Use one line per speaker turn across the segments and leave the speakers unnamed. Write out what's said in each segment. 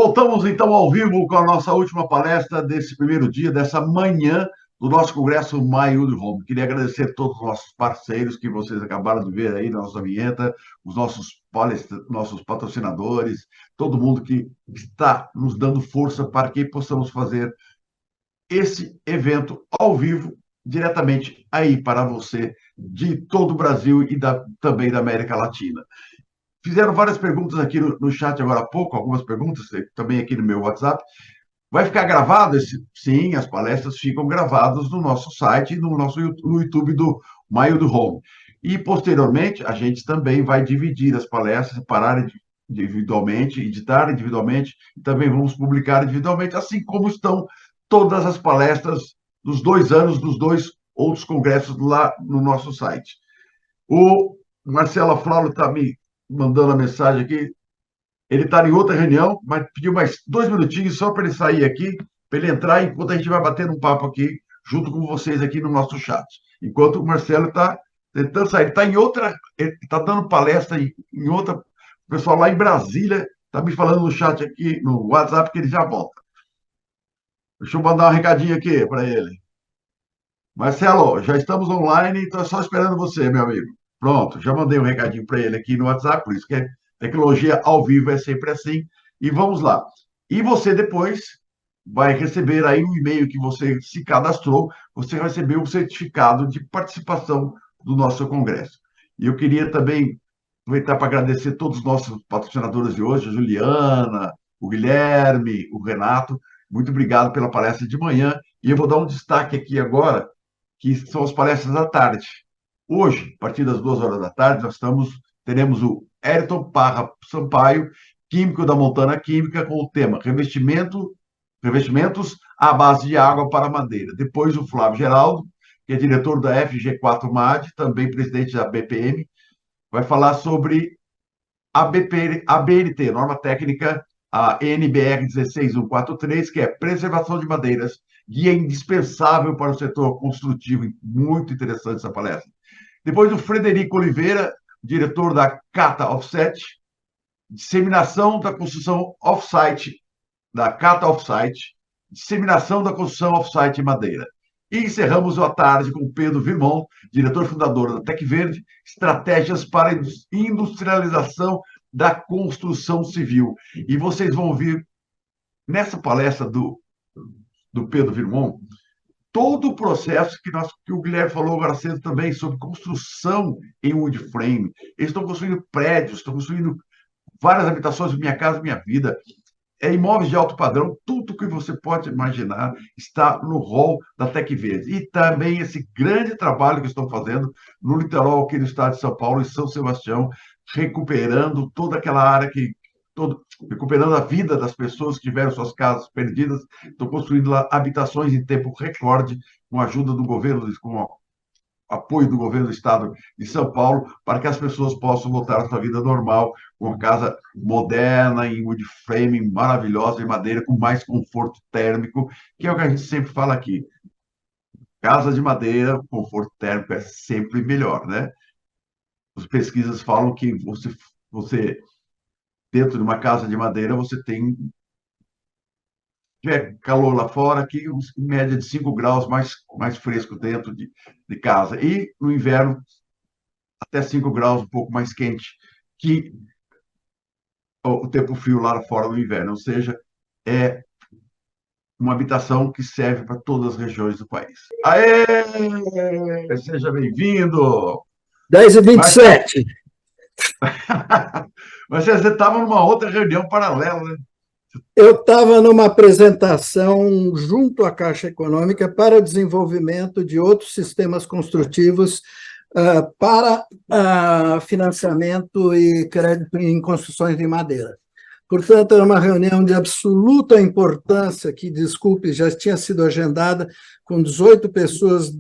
Voltamos então ao vivo com a nossa última palestra desse primeiro dia, dessa manhã do nosso Congresso My Wood Home. Queria agradecer a todos os nossos parceiros que vocês acabaram de ver aí na nossa vinheta, os nossos patrocinadores, todo mundo que está nos dando força para que possamos fazer esse evento ao vivo, diretamente aí para você, de todo o Brasil e também da América Latina. Fizeram várias perguntas aqui no chat agora há pouco, algumas perguntas também aqui no meu WhatsApp. Vai ficar gravado? Sim, as palestras ficam gravadas no nosso site e no YouTube do Maio do Home. E, posteriormente, a gente também vai dividir as palestras, separar individualmente, editar individualmente, e também vamos publicar individualmente, assim como estão todas as palestras dos 2 anos, dos 2 outros congressos lá no nosso site. O Marcelo Flaulo está me mandando a mensagem aqui. Ele está em outra reunião, mas pediu mais 2 minutinhos só para ele sair aqui, para ele entrar, enquanto a gente vai batendo um papo aqui, junto com vocês aqui no nosso chat. Enquanto o Marcelo está tentando sair, ele está em outra, ele está dando palestra em outra. O pessoal lá em Brasília está me falando no chat aqui, no WhatsApp, que ele já volta. Deixa eu mandar um recadinho aqui para ele. Marcelo, já estamos online, estou só esperando você, meu amigo. Pronto, já mandei um recadinho para ele aqui no WhatsApp, por isso que tecnologia ao vivo é sempre assim. E vamos lá. E você depois vai receber aí um e-mail que você se cadastrou, você vai receber um certificado de participação do nosso congresso. E eu queria também aproveitar para agradecer todos os nossos patrocinadores de hoje, a Juliana, o Guilherme, o Renato. Muito obrigado pela palestra de manhã. E eu vou dar um destaque aqui agora, que são as palestras da tarde. Hoje, a partir das 2 horas da tarde, teremos o Ayrton Parra Sampaio, químico da Montana Química, com o tema revestimentos à base de água para madeira. Depois, o Flávio Geraldo, que é diretor da FG4 MAD, também presidente da BPM, vai falar sobre a BNT, norma técnica, a NBR 16143, que é preservação de madeiras, guia indispensável para o setor construtivo. Muito interessante essa palestra. Depois, o Frederico Oliveira, diretor da Cata Offset, disseminação da construção off-site, da Cata Offsite, disseminação da construção off-site em madeira. E encerramos a tarde com Pedro Virmont, diretor fundador da Tec Verde, estratégias para industrialização da construção civil. E vocês vão ouvir nessa palestra do Pedro Virmont todo o processo que o Guilherme falou agora cedo também sobre construção em wood frame. Eles estão construindo prédios, estão construindo várias habitações, Minha Casa Minha Vida, imóveis de alto padrão, tudo que você pode imaginar está no rol da Tec Verde. E também esse grande trabalho que estão fazendo no litoral aqui do estado de São Paulo, em São Sebastião, recuperando toda aquela área recuperando a vida das pessoas que tiveram suas casas perdidas, estão construindo lá habitações em tempo recorde, com a ajuda do governo, com o apoio do governo do estado de São Paulo, para que as pessoas possam voltar à sua vida normal, com uma casa moderna, em wood frame, maravilhosa, em madeira, com mais conforto térmico, que é o que a gente sempre fala aqui. Casa de madeira, conforto térmico é sempre melhor, né? As pesquisas falam que você dentro de uma casa de madeira, você tiver calor lá fora, aqui em média de 5 graus mais fresco dentro de casa. E no inverno, até 5 graus, um pouco mais quente que o tempo frio lá fora no inverno. Ou seja, é uma habitação que serve para todas as regiões do país. Aê! Seja bem-vindo!
10h27.
Mas você estava numa outra reunião paralela, né?
Eu estava numa apresentação junto à Caixa Econômica para o desenvolvimento de outros sistemas construtivos para financiamento e crédito em construções de madeira. Portanto, era uma reunião de absoluta importância, que, desculpe, já tinha sido agendada com 18 pessoas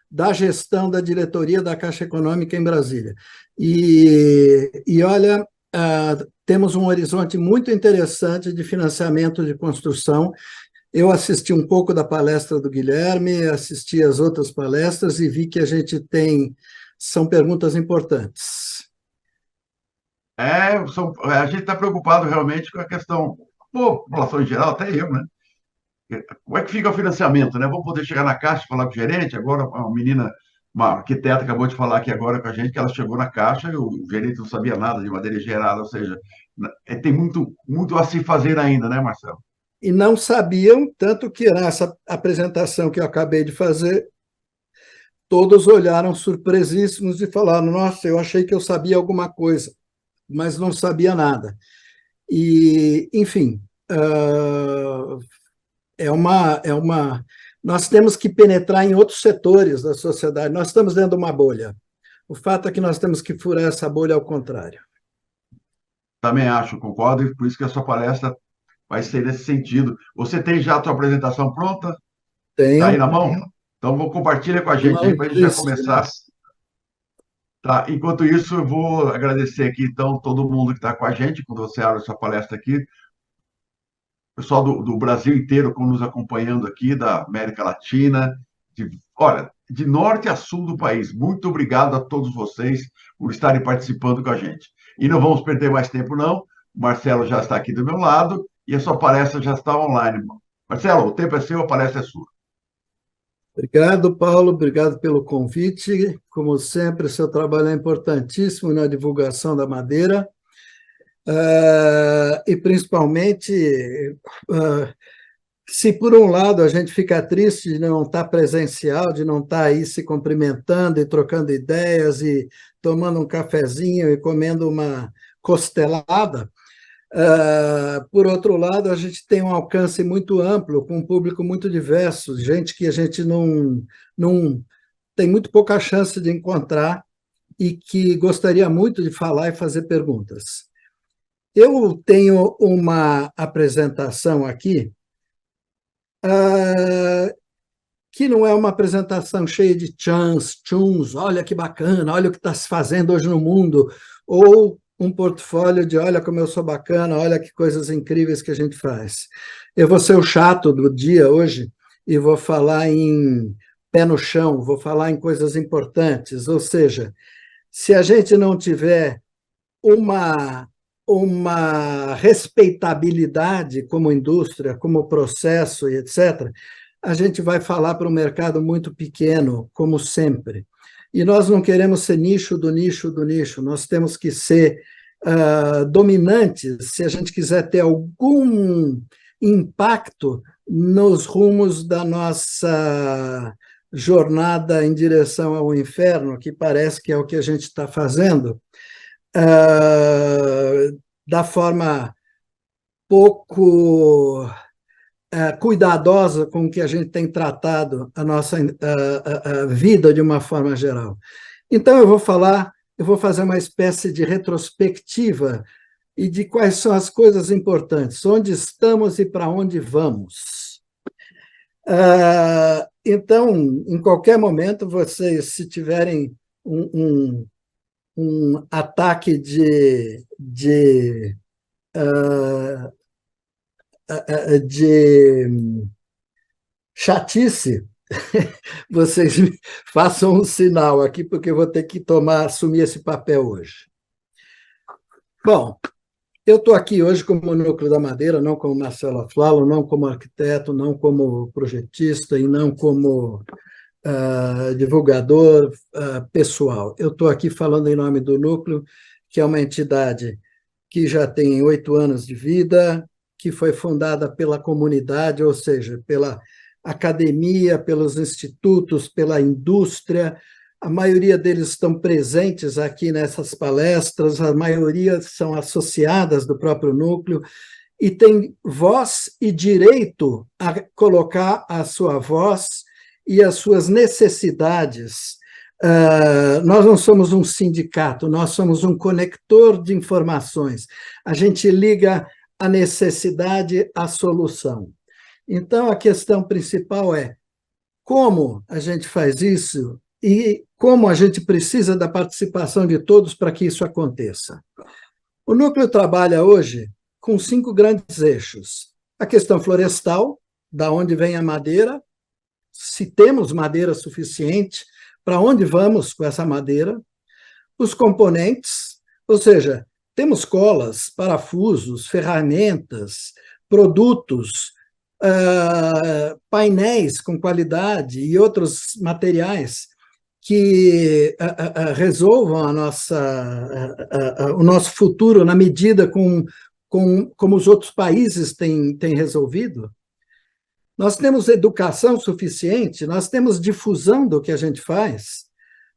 da gestão da diretoria da Caixa Econômica em Brasília. E olha, temos um horizonte muito interessante de financiamento de construção. Eu assisti um pouco da palestra do Guilherme, assisti as outras palestras e vi que são perguntas importantes.
A gente está preocupado realmente com a questão população em geral, até eu, né? Como é que fica o financiamento, né? Vou poder chegar na Caixa e falar com o gerente. Agora, uma menina, uma arquiteta, acabou de falar aqui agora com a gente que ela chegou na Caixa e o gerente não sabia nada de madeira gerada, ou seja, tem muito a se fazer ainda, né, Marcelo?
E não sabiam, tanto que nessa apresentação que eu acabei de fazer, todos olharam surpresíssimos e falaram: nossa, eu achei que eu sabia alguma coisa, mas não sabia nada. E, enfim, nós temos que penetrar em outros setores da sociedade. Nós estamos dentro de uma bolha. O fato é que nós temos que furar essa bolha ao contrário.
Também acho, concordo, e por isso que a sua palestra vai ser nesse sentido. Você tem já a sua apresentação pronta? Está aí
Tenho,
na mão? Então, vou compartilhar com a gente aí para a gente já começar.
lindíssimas.
Tá? Enquanto isso, eu vou agradecer aqui, então, todo mundo que está com a gente, quando você abre a sua palestra aqui, pessoal do Brasil inteiro como nos acompanhando aqui, da América Latina, olha, de norte a sul do país. Muito obrigado a todos vocês por estarem participando com a gente. E não vamos perder mais tempo, não. O Marcelo já está aqui do meu lado e a sua palestra já está online. Marcelo, o tempo é seu, a palestra é sua.
Obrigado, Paulo, obrigado pelo convite. Como sempre, seu trabalho é importantíssimo na divulgação da madeira. E, principalmente, se por um lado a gente fica triste de não estar presencial, de não estar aí se cumprimentando e trocando ideias e tomando um cafezinho e comendo uma costelada, por outro lado, a gente tem um alcance muito amplo, com um público muito diverso, gente que a gente não tem muito pouca chance de encontrar e que gostaria muito de falar e fazer perguntas. Eu tenho uma apresentação aqui, que não é uma apresentação cheia de tchuns, olha que bacana, olha o que está se fazendo hoje no mundo, ou um portfólio de olha como eu sou bacana, olha que coisas incríveis que a gente faz. Eu vou ser o chato do dia hoje e vou falar em pé no chão, vou falar em coisas importantes, ou seja, se a gente não tiver uma respeitabilidade como indústria, como processo e etc., a gente vai falar para um mercado muito pequeno, como sempre. E nós não queremos ser nicho do nicho do nicho, nós temos que ser dominantes se a gente quiser ter algum impacto nos rumos da nossa jornada em direção ao inferno, que parece que é o que a gente está fazendo, da forma pouco cuidadosa com que a gente tem tratado a nossa vida de uma forma geral. Então, eu vou fazer uma espécie de retrospectiva e de quais são as coisas importantes, onde estamos e para onde vamos. Então, em qualquer momento, vocês, se tiverem um ataque de chatice, vocês façam um sinal aqui, porque eu vou ter que assumir esse papel hoje. Bom, eu estou aqui hoje como Núcleo da Madeira, não como Marcelo Aflalo, não como arquiteto, não como projetista e não como divulgador pessoal. Eu estou aqui falando em nome do Núcleo, que é uma entidade que já tem 8 anos de vida, que foi fundada pela comunidade, ou seja, pela academia, pelos institutos, pela indústria. A maioria deles estão presentes aqui nessas palestras, a maioria são associadas do próprio núcleo, e tem voz e direito a colocar a sua voz e as suas necessidades. Nós não somos um sindicato, nós somos um conector de informações. A gente liga a necessidade à solução. Então, a questão principal é como a gente faz isso e como a gente precisa da participação de todos para que isso aconteça. O Núcleo trabalha hoje com 5 grandes eixos. A questão florestal, da onde vem a madeira, se temos madeira suficiente, para onde vamos com essa madeira, os componentes, ou seja, temos colas, parafusos, ferramentas, produtos, painéis com qualidade e outros materiais que resolvam o nosso futuro na medida como os outros países têm resolvido. Nós temos educação suficiente, nós temos difusão do que a gente faz.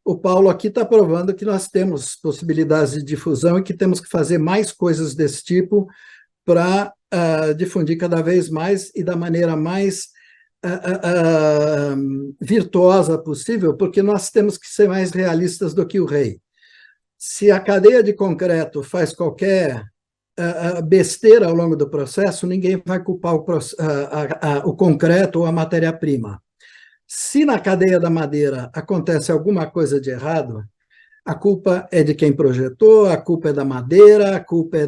O Paulo aqui está provando que nós temos possibilidades de difusão e que temos que fazer mais coisas desse tipo para difundir cada vez mais e da maneira mais virtuosa possível, porque nós temos que ser mais realistas do que o rei. Se a cadeia de concreto faz qualquer besteira ao longo do processo, ninguém vai culpar o concreto ou a matéria-prima. Se na cadeia da madeira acontece alguma coisa de errado, a culpa é de quem projetou, a culpa é da madeira, a culpa é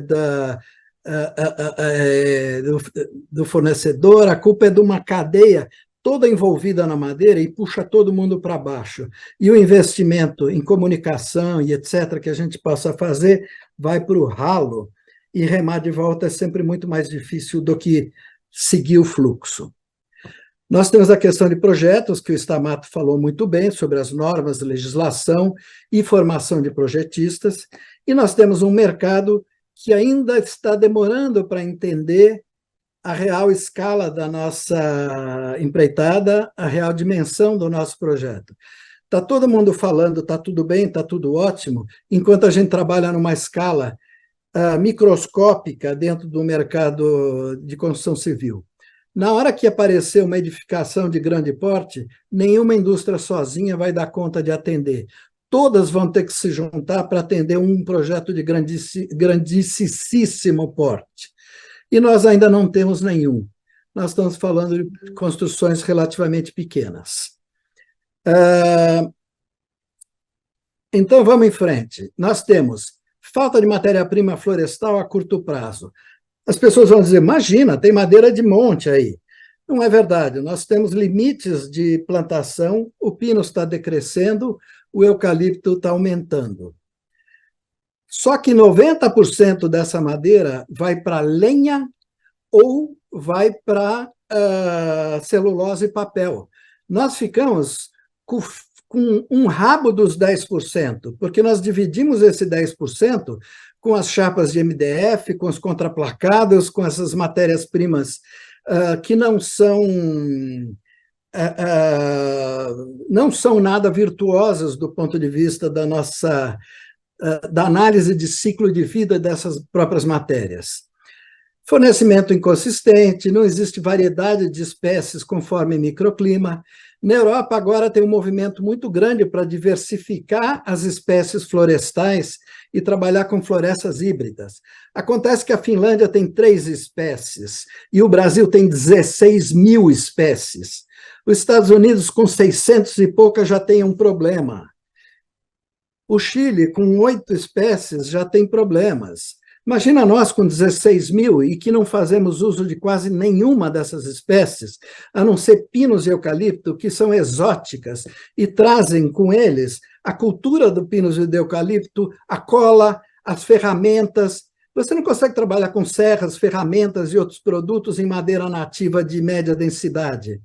do fornecedor, a culpa é de uma cadeia toda envolvida na madeira e puxa todo mundo para baixo. E o investimento em comunicação e etc. que a gente possa fazer vai para o ralo, e remar de volta é sempre muito mais difícil do que seguir o fluxo. Nós temos a questão de projetos, que o Stamato falou muito bem, sobre as normas, legislação e formação de projetistas, e nós temos um mercado que ainda está demorando para entender a real escala da nossa empreitada, a real dimensão do nosso projeto. Está todo mundo falando, está tudo bem, está tudo ótimo, enquanto a gente trabalha numa escala microscópica dentro do mercado de construção civil. Na hora que aparecer uma edificação de grande porte, nenhuma indústria sozinha vai dar conta de atender. Todas vão ter que se juntar para atender um projeto de grandíssimo porte. E nós ainda não temos nenhum. Nós estamos falando de construções relativamente pequenas. Então, vamos em frente. Nós temos falta de matéria-prima florestal a curto prazo. As pessoas vão dizer, imagina, tem madeira de monte aí. Não é verdade, nós temos limites de plantação, o pino está decrescendo, o eucalipto está aumentando. Só que 90% dessa madeira vai para lenha ou vai para celulose e papel. Nós ficamos com um rabo dos 10%, porque nós dividimos esse 10% com as chapas de MDF, com os contraplacados, com essas matérias-primas que não são nada virtuosas do ponto de vista da análise de ciclo de vida dessas próprias matérias. Fornecimento inconsistente, não existe variedade de espécies conforme microclima. Na Europa, agora, tem um movimento muito grande para diversificar as espécies florestais e trabalhar com florestas híbridas. Acontece que a Finlândia tem 3 espécies e o Brasil tem 16 mil espécies. Os Estados Unidos, com 600 e poucas, já tem um problema. O Chile, com 8 espécies, já tem problemas. Imagina nós com 16 mil e que não fazemos uso de quase nenhuma dessas espécies, a não ser pinos e eucalipto, que são exóticas e trazem com eles a cultura do pinos e do eucalipto, a cola, as ferramentas. Você não consegue trabalhar com serras, ferramentas e outros produtos em madeira nativa de média densidade.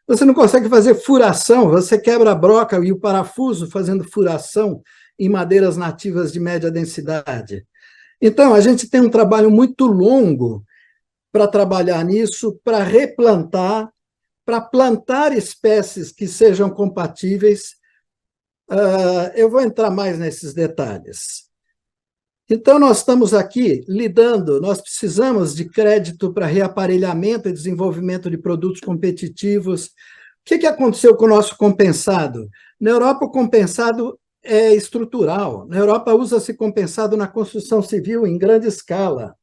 Você não consegue fazer furação, você quebra a broca e o parafuso fazendo furação em madeiras nativas de média densidade. Então, a gente tem um trabalho muito longo para trabalhar nisso, para replantar, para plantar espécies que sejam compatíveis. Eu vou entrar mais nesses detalhes. Então, nós estamos aqui lidando, nós precisamos de crédito para reaparelhamento e desenvolvimento de produtos competitivos. O que aconteceu com o nosso compensado? Na Europa, o compensado é estrutural. Na Europa, usa-se compensado na construção civil em grande escala.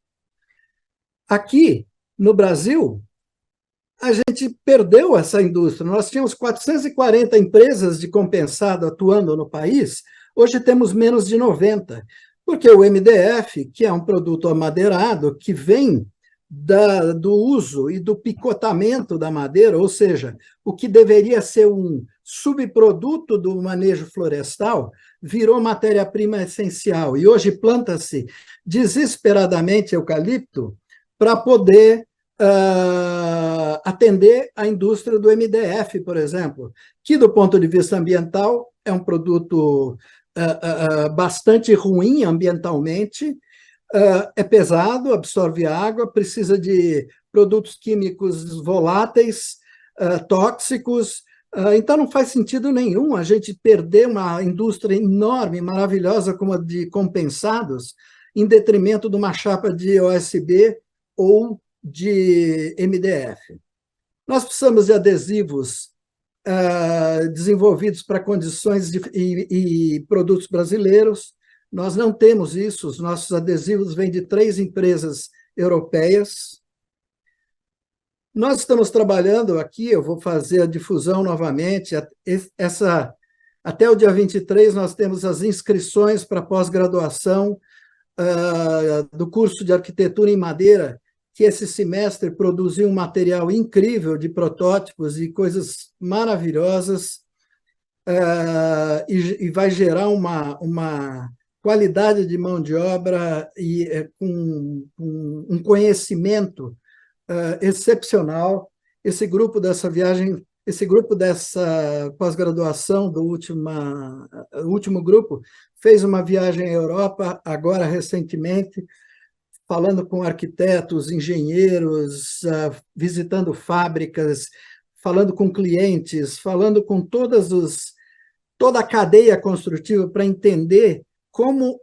Aqui, no Brasil, a gente perdeu essa indústria. Nós tínhamos 440 empresas de compensado atuando no país, hoje temos menos de 90, porque o MDF, que é um produto amadeirado, que vem do uso e do picotamento da madeira, ou seja, o que deveria ser um subproduto do manejo florestal, virou matéria-prima essencial. E hoje planta-se desesperadamente eucalipto para poder atender a indústria do MDF, por exemplo, que, do ponto de vista ambiental, é um produto bastante ruim ambientalmente, é pesado, absorve água, precisa de produtos químicos voláteis, tóxicos, então não faz sentido nenhum a gente perder uma indústria enorme, maravilhosa como a de compensados, em detrimento de uma chapa de OSB ou de MDF. Nós precisamos de adesivos desenvolvidos para condições e produtos brasileiros. Nós não temos isso, os nossos adesivos vêm de 3 empresas europeias. Nós estamos trabalhando aqui, eu vou fazer a difusão novamente, até o dia 23 nós temos as inscrições para pós-graduação do curso de arquitetura em madeira, que esse semestre produziu um material incrível de protótipos e coisas maravilhosas, e vai gerar uma qualidade de mão de obra e com um conhecimento excepcional. Esse grupo dessa viagem, esse grupo dessa pós-graduação do último grupo, fez uma viagem à Europa, agora recentemente, falando com arquitetos, engenheiros, visitando fábricas, falando com clientes, falando com toda a cadeia construtiva para entender como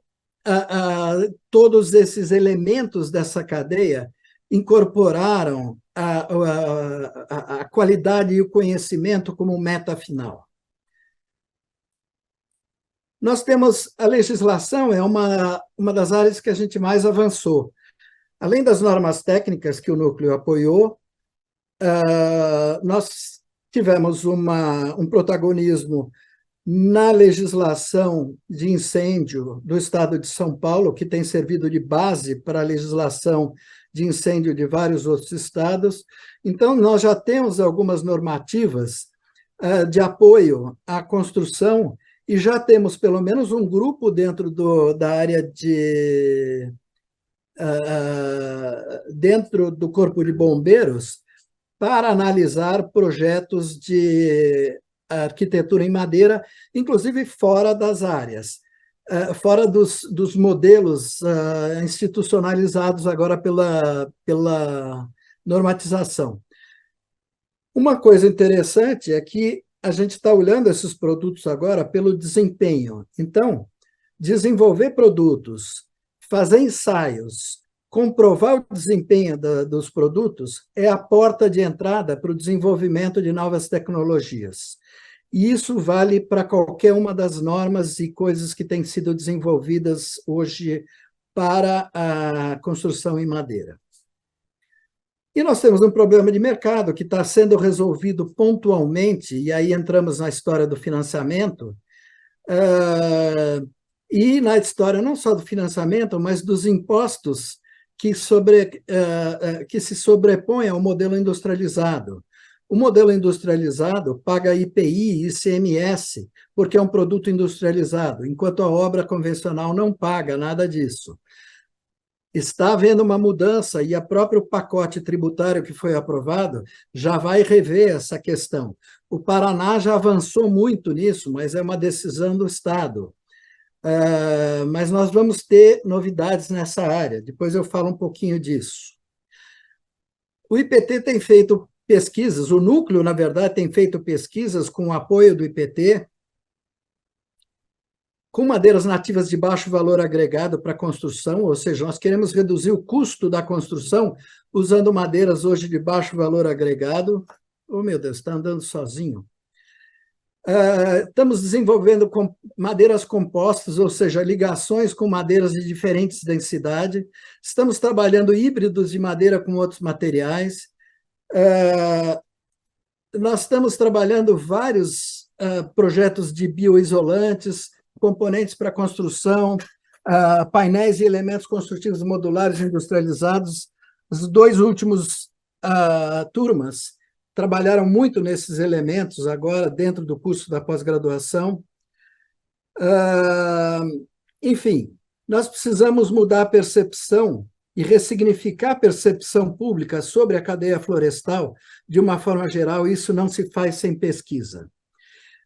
todos esses elementos dessa cadeia incorporaram a qualidade e o conhecimento como meta final. Nós temos a legislação, é uma das áreas que a gente mais avançou. Além das normas técnicas que o Núcleo apoiou, nós tivemos um protagonismo na legislação de incêndio do Estado de São Paulo, que tem servido de base para a legislação de incêndio de vários outros estados. Então, nós já temos algumas normativas de apoio à construção e já temos pelo menos um grupo dentro da área dentro do Corpo de Bombeiros para analisar projetos de arquitetura em madeira, inclusive fora das áreas, fora dos modelos institucionalizados agora pela normatização. Uma coisa interessante é que a gente está olhando esses produtos agora pelo desempenho. Então, desenvolver produtos, fazer ensaios, comprovar o desempenho dos produtos é a porta de entrada para o desenvolvimento de novas tecnologias. E isso vale para qualquer uma das normas e coisas que têm sido desenvolvidas hoje para a construção em madeira. E nós temos um problema de mercado que está sendo resolvido pontualmente, e aí entramos na história do financiamento, e na história não só do financiamento, mas dos impostos que se sobrepõem ao modelo industrializado. O modelo industrializado paga IPI e ICMS, porque é um produto industrializado, enquanto a obra convencional não paga nada disso. Está havendo uma mudança e o próprio pacote tributário que foi aprovado já vai rever essa questão. O Paraná já avançou muito nisso, mas é uma decisão do Estado. Mas nós vamos ter novidades nessa área, depois eu falo um pouquinho disso. O IPT tem feito pesquisas, o Núcleo, na verdade, tem feito pesquisas com o apoio do IPT, com madeiras nativas de baixo valor agregado para construção, ou seja, nós queremos reduzir o custo da construção usando madeiras hoje de baixo valor agregado. Oh, meu Deus, está andando sozinho. Estamos desenvolvendo madeiras compostas, ou seja, ligações com madeiras de diferentes densidades. Estamos trabalhando híbridos de madeira com outros materiais. Nós estamos trabalhando vários projetos de bioisolantes, componentes para construção, painéis e elementos construtivos modulares industrializados. Os 2 últimos turmas trabalharam muito nesses elementos agora dentro do curso da pós-graduação. Enfim, nós precisamos mudar a percepção e ressignificar a percepção pública sobre a cadeia florestal de uma forma geral. Isso não se faz sem pesquisa.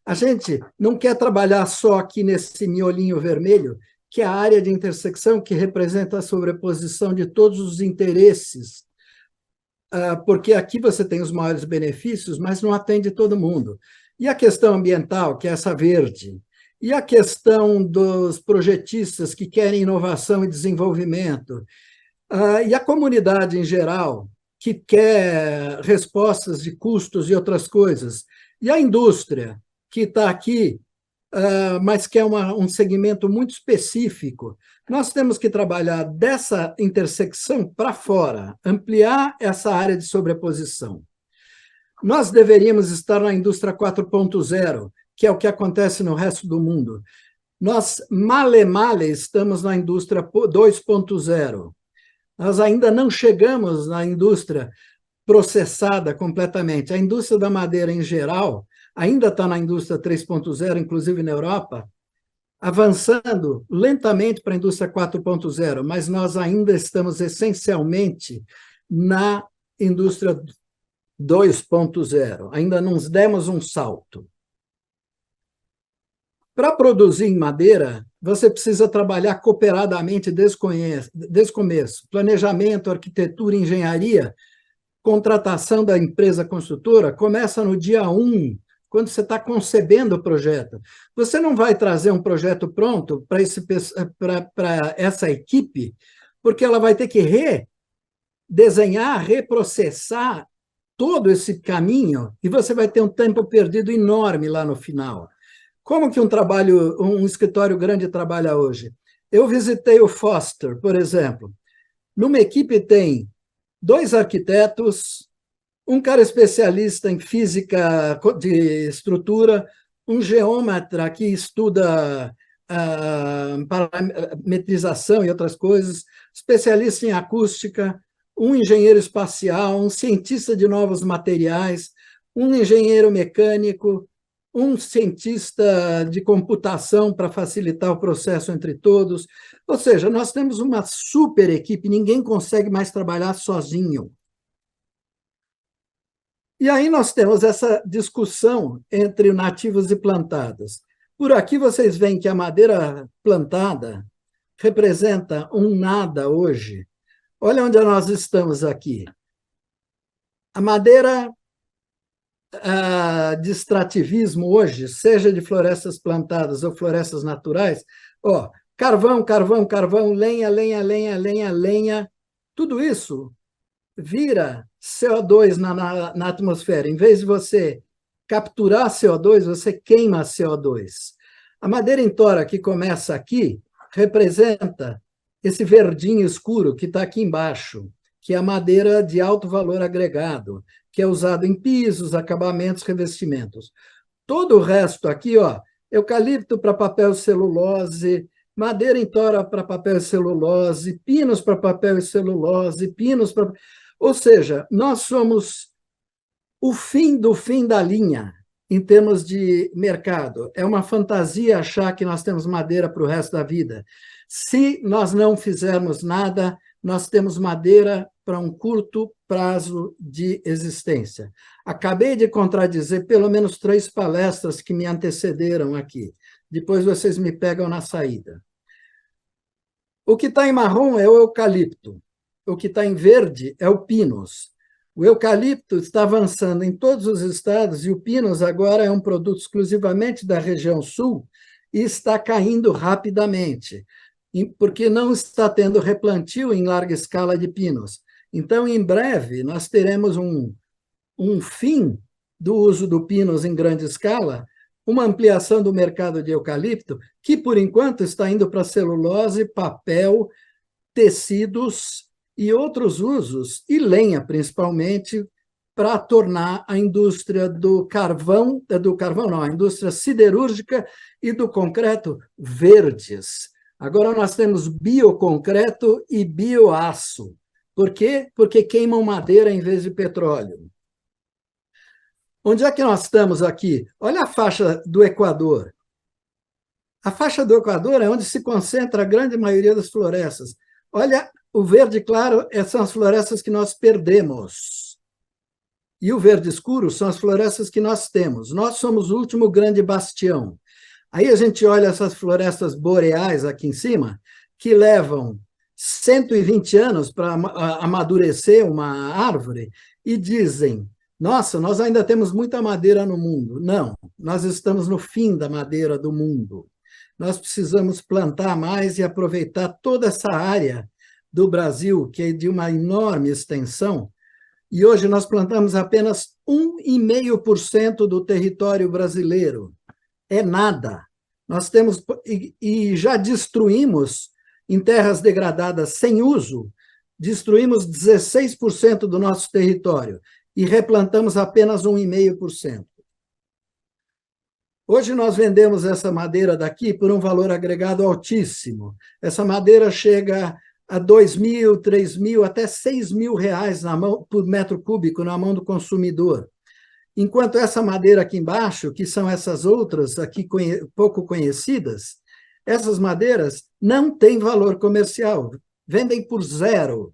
A gente não quer trabalhar só aqui nesse miolinho vermelho, que é a área de intersecção que representa a sobreposição de todos os interesses, porque aqui você tem os maiores benefícios, mas não atende todo mundo. E a questão ambiental, que é essa verde, e a questão dos projetistas que querem inovação e desenvolvimento, e a comunidade em geral, que quer respostas de custos e outras coisas, e a indústria, que está aqui, mas que é um segmento muito específico. Nós temos que trabalhar dessa intersecção para fora, ampliar essa área de sobreposição. Nós deveríamos estar na indústria 4.0, que é o que acontece no resto do mundo. Nós, male estamos na indústria 2.0. Nós ainda não chegamos na indústria processada completamente. A indústria da madeira, em geral, ainda está na indústria 3.0, inclusive na Europa, avançando lentamente para a indústria 4.0, mas nós ainda estamos essencialmente na indústria 2.0. Ainda não demos um salto. Para produzir em madeira, você precisa trabalhar cooperadamente desde o começo. Planejamento, arquitetura, engenharia, contratação da empresa construtora começa no dia 1, quando você está concebendo o projeto. Você não vai trazer um projeto pronto para essa equipe, porque ela vai ter que redesenhar, reprocessar todo esse caminho, e você vai ter um tempo perdido enorme lá no final. Como que um escritório grande trabalha hoje? Eu visitei o Foster, por exemplo. Numa equipe tem 2 arquitetos, um cara especialista em física de estrutura, um geômetra que estuda parametrização e outras coisas, especialista em acústica, um engenheiro espacial, um cientista de novos materiais, um engenheiro mecânico, um cientista de computação para facilitar o processo entre todos. Ou seja, nós temos uma super equipe, ninguém consegue mais trabalhar sozinho. E aí nós temos essa discussão entre nativos e plantados. Por aqui vocês veem que a madeira plantada representa um nada hoje. Olha onde nós estamos aqui. A madeira de extrativismo hoje, seja de florestas plantadas ou florestas naturais, carvão, carvão, carvão, lenha, lenha, lenha, lenha, lenha, tudo isso vira CO2 na atmosfera. Em vez de você capturar CO2, você queima CO2. A madeira em tora, que começa aqui, representa esse verdinho escuro que está aqui embaixo, que é a madeira de alto valor agregado, que é usado em pisos, acabamentos, revestimentos. Todo o resto aqui, eucalipto para papel e celulose, madeira em tora para papel e celulose, pinos para papel e celulose, pinos para... Ou seja, nós somos o fim do fim da linha em termos de mercado. É uma fantasia achar que nós temos madeira para o resto da vida. Se nós não fizermos nada, nós temos madeira para um curto prazo de existência. Acabei de contradizer pelo menos 3 palestras que me antecederam aqui. Depois vocês me pegam na saída. O que está em marrom é o eucalipto. O que está em verde é o pinus. O eucalipto está avançando em todos os estados e o pinus agora é um produto exclusivamente da região sul e está caindo rapidamente, porque não está tendo replantio em larga escala de pinos. Então, em breve, nós teremos um fim do uso do pinus em grande escala, uma ampliação do mercado de eucalipto, que, por enquanto, está indo para celulose, papel, tecidos e outros usos, e lenha, principalmente, para tornar a indústria a indústria siderúrgica e do concreto verdes. Agora nós temos bioconcreto e bioaço. Por quê? Porque queimam madeira em vez de petróleo. Onde é que nós estamos aqui? Olha a faixa do Equador. A faixa do Equador é onde se concentra a grande maioria das florestas. Olha o verde claro são as florestas que nós perdemos. E o verde escuro são as florestas que nós temos. Nós somos o último grande bastião. Aí a gente olha essas florestas boreais aqui em cima, que levam 120 anos para amadurecer uma árvore, e dizem, nossa, nós ainda temos muita madeira no mundo. Não, nós estamos no fim da madeira do mundo. Nós precisamos plantar mais e aproveitar toda essa área do Brasil, que é de uma enorme extensão, e hoje nós plantamos apenas 1,5% do território brasileiro. É nada. Nós temos, e já destruímos, em terras degradadas sem uso, destruímos 16% do nosso território e replantamos apenas 1,5%. Hoje nós vendemos essa madeira daqui por um valor agregado altíssimo. Essa madeira chega a 2.000, 3.000, até 6.000 reais por metro cúbico na mão do consumidor. Enquanto essa madeira aqui embaixo, que são essas outras aqui pouco conhecidas, essas madeiras não têm valor comercial, vendem por zero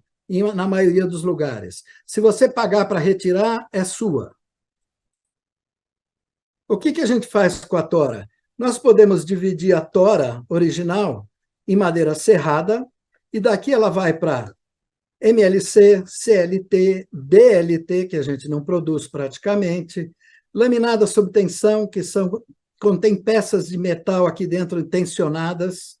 na maioria dos lugares. Se você pagar para retirar, é sua. O que a gente faz com a tora? Nós podemos dividir a tora original em madeira serrada, e daqui ela vai para MLC, CLT, DLT, que a gente não produz praticamente, laminada sob tensão, que contém peças de metal aqui dentro tensionadas,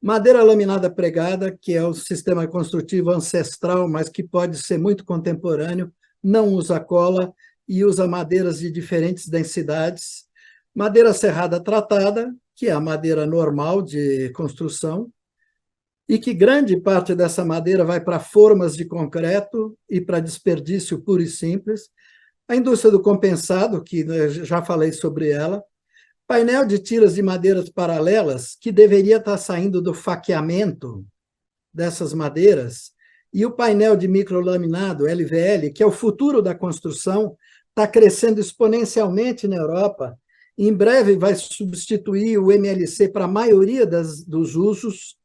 madeira laminada pregada, que é o sistema construtivo ancestral, mas que pode ser muito contemporâneo, não usa cola e usa madeiras de diferentes densidades, madeira serrada tratada, que é a madeira normal de construção, e que grande parte dessa madeira vai para formas de concreto e para desperdício puro e simples. A indústria do compensado, que já falei sobre ela, painel de tiras de madeiras paralelas, que deveria estar saindo do faqueamento dessas madeiras, e o painel de microlaminado, LVL, que é o futuro da construção, está crescendo exponencialmente na Europa. Em breve vai substituir o MLC para a maioria dos usos.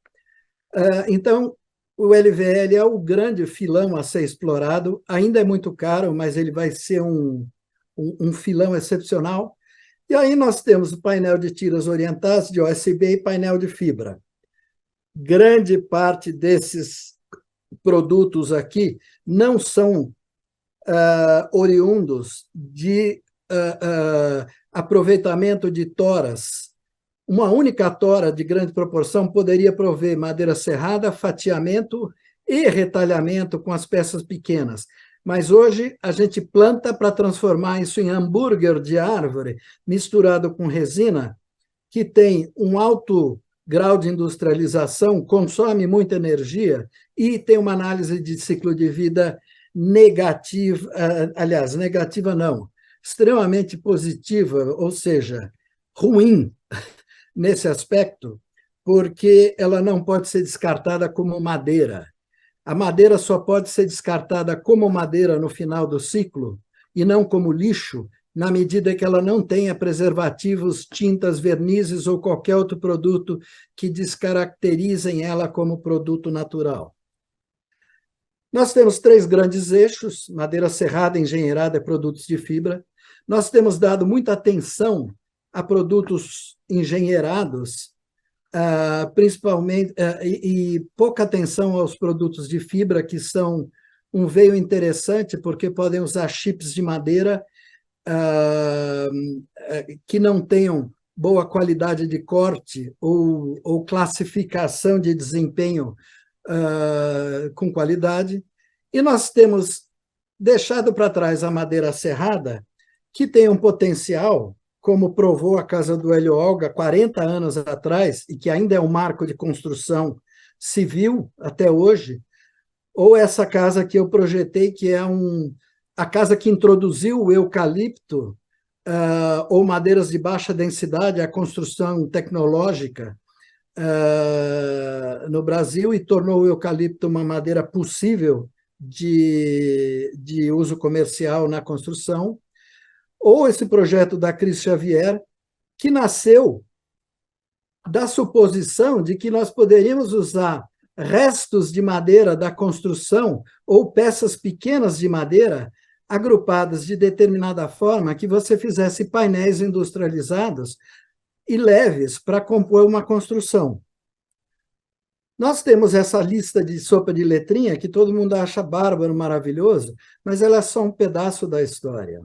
Então, o LVL é o grande filão a ser explorado, ainda é muito caro, mas ele vai ser um filão excepcional. E aí nós temos o painel de tiras orientadas de OSB e painel de fibra. Grande parte desses produtos aqui não são oriundos de aproveitamento de toras. Uma única tora de grande proporção poderia prover madeira serrada, fatiamento e retalhamento com as peças pequenas. Mas hoje a gente planta para transformar isso em hambúrguer de árvore, misturado com resina, que tem um alto grau de industrialização, consome muita energia e tem uma análise de ciclo de vida negativa, aliás, negativa não, extremamente positiva, ou seja, ruim, nesse aspecto, porque ela não pode ser descartada como madeira. A madeira só pode ser descartada como madeira no final do ciclo e não como lixo, na medida que ela não tenha preservativos, tintas, vernizes ou qualquer outro produto que descaracterizem ela como produto natural. Nós temos 3 grandes eixos: madeira serrada, engenheirada e produtos de fibra. Nós temos dado muita atenção a produtos engenheirados, principalmente, e pouca atenção aos produtos de fibra, que são um veio interessante, porque podem usar chips de madeira que não tenham boa qualidade de corte ou classificação de desempenho com qualidade. E nós temos deixado para trás a madeira serrada, que tem um potencial, como provou a Casa do Hélio Olga 40 anos atrás, e que ainda é um marco de construção civil até hoje, ou essa casa que eu projetei, que é a casa que introduziu o eucalipto, ou madeiras de baixa densidade, a construção tecnológica no Brasil, e tornou o eucalipto uma madeira possível de uso comercial na construção, ou esse projeto da Cris Xavier, que nasceu da suposição de que nós poderíamos usar restos de madeira da construção ou peças pequenas de madeira agrupadas de determinada forma que você fizesse painéis industrializados e leves para compor uma construção. Nós temos essa lista de sopa de letrinha que todo mundo acha bárbaro, maravilhoso, mas ela é só um pedaço da história.